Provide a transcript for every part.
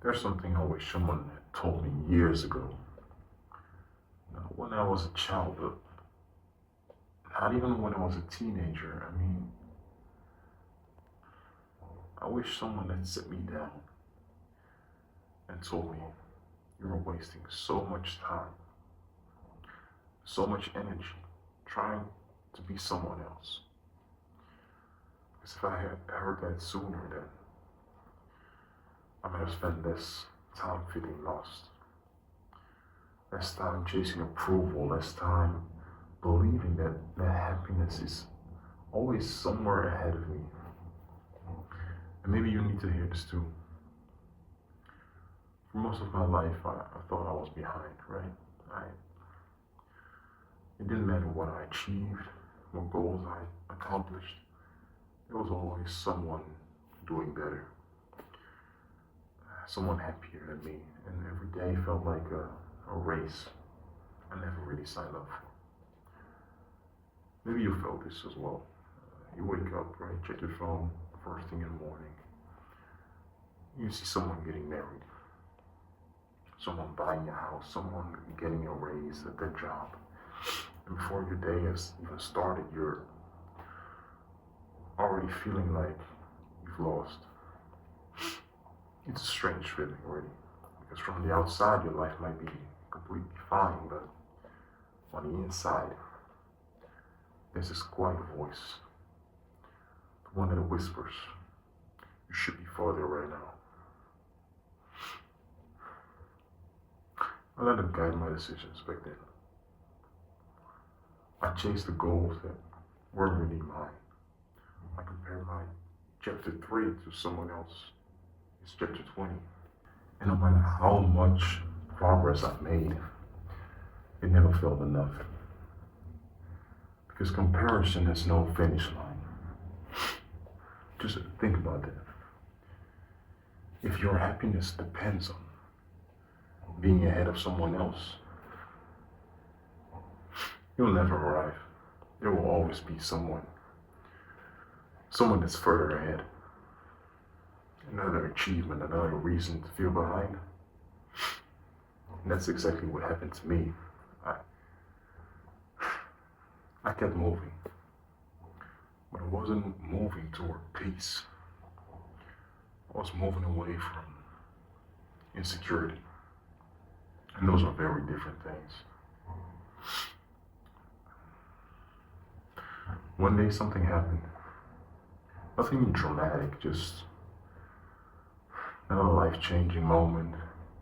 There's something I wish someone had told me years ago. Not when I was a child, but not even when I was a teenager. I wish someone had sit me down and told me, you're wasting so much time, so much energy trying to be someone else. Because if I had heard that sooner, then I might have spent less time feeling lost, less time chasing approval, less time believing that happiness is always somewhere ahead of me. And maybe you need to hear this too. For most of my life, I thought I was behind, right? It didn't matter what I achieved, what goals I accomplished. There was always someone doing better, someone happier than me, and every day felt like a race I never really signed up for. Maybe you felt this as well. You wake up, right? Check your phone first thing in the morning. You see someone getting married, someone buying a house, someone getting a raise at their job. And before your day has even started, you're already feeling like you've lost. It's a strange feeling, really, because from the outside, your life might be completely fine, but on the inside, there's this quiet voice, the one that whispers, you should be farther right now. I let it guide my decisions back then. I chased the goals that weren't really mine. I compared my chapter 3 to someone else's chapter 20. And no matter how much progress I've made, it never felt enough. Because comparison has no finish line. Just think about that. If your happiness depends on being ahead of someone else, you'll never arrive. There will always be someone that's further ahead. Another achievement, another reason to feel behind. And that's exactly what happened to me. I kept moving, but I wasn't moving toward peace. I was moving away from insecurity. And those are very different things. One day something happened. Nothing dramatic, just another life-changing moment,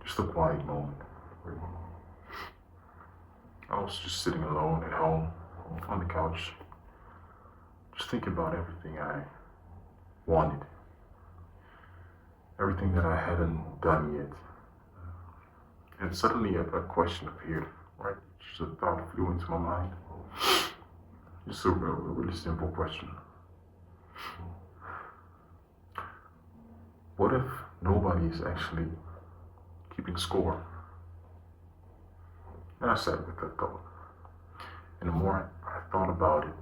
just a quiet moment. I was just sitting alone at home on the couch, just thinking about everything I wanted, everything that I hadn't done yet. And suddenly a question appeared, right? Just a thought flew into my mind. Just a really simple question. What if nobody is actually keeping score? And I sat with that thought. And the more I thought about it,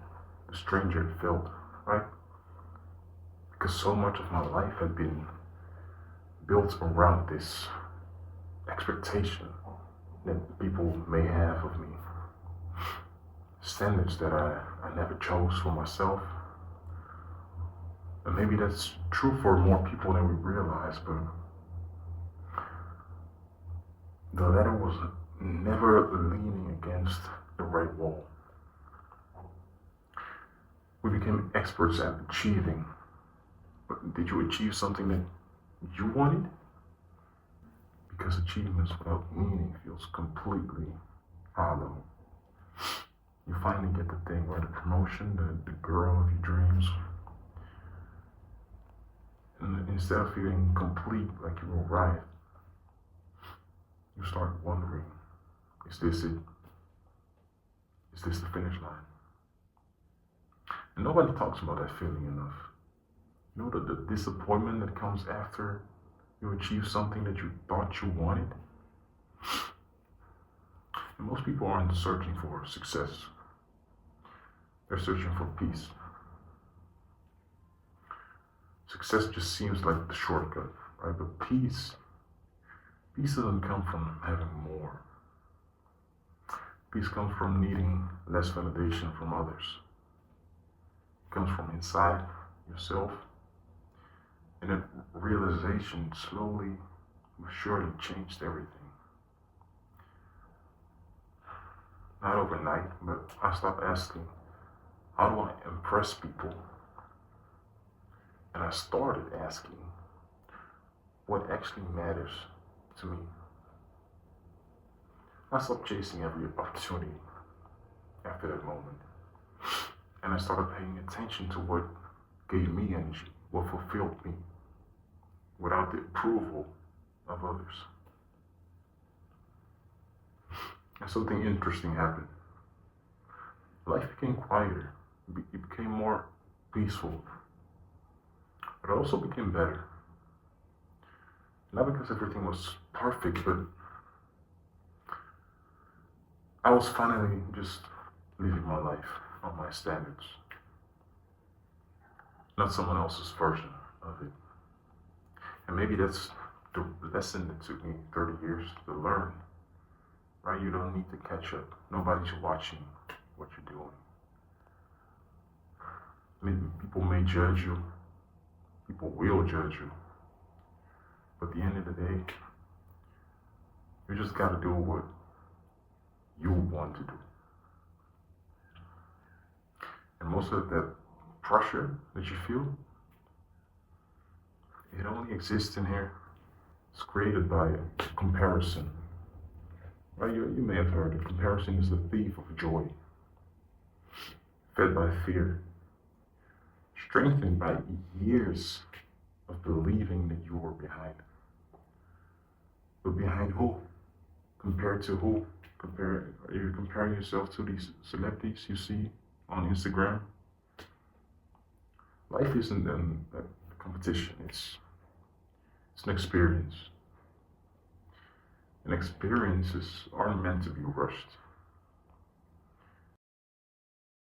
the stranger it felt, right? Because so much of my life had been built around this expectation that people may have of me. Standards that I never chose for myself. And maybe that's true for more people than we realize, but the ladder was never leaning against the right wall. We became experts at achieving, but did you achieve something that you wanted? Because achievements without meaning feels completely hollow. You finally get the thing, right? The promotion, the girl of your dreams. And instead of feeling complete, like you arrived, you start wondering, is this it? Is this the finish line? And nobody talks about that feeling enough. You know, the disappointment that comes after you achieve something that you thought you wanted. And most people aren't searching for success. They're searching for peace. Success just seems like the shortcut, right? But peace Peace doesn't come from having more. Peace comes from needing less validation from others. It comes from inside yourself. And that realization slowly but surely changed everything. Not overnight, but I stopped asking, how do I impress people? And I started asking, what actually matters to me? I stopped chasing every opportunity after that moment. And I started paying attention to what gave me energy, what fulfilled me, without the approval of others. And something interesting happened. Life became quieter, it became more peaceful, but it also became better. Not because everything was perfect, but I was finally just living my life on my standards, not someone else's version of it. And maybe that's the lesson that took me 30 years to learn, right? You don't need to catch up. Nobody's watching what you're doing. Maybe people may judge you. People will judge you. But at the end of the day, you just gotta do what you want to do. And most of that pressure that you feel, it only exists in here. It's created by comparison. Right? You may have heard it. Comparison is the thief of joy. Fed by fear. Strengthened by years of believing that you were behind. But behind who? Compared to who? Are you comparing yourself to these celebrities you see on Instagram? Life isn't a competition. It's an experience. And experiences aren't meant to be rushed.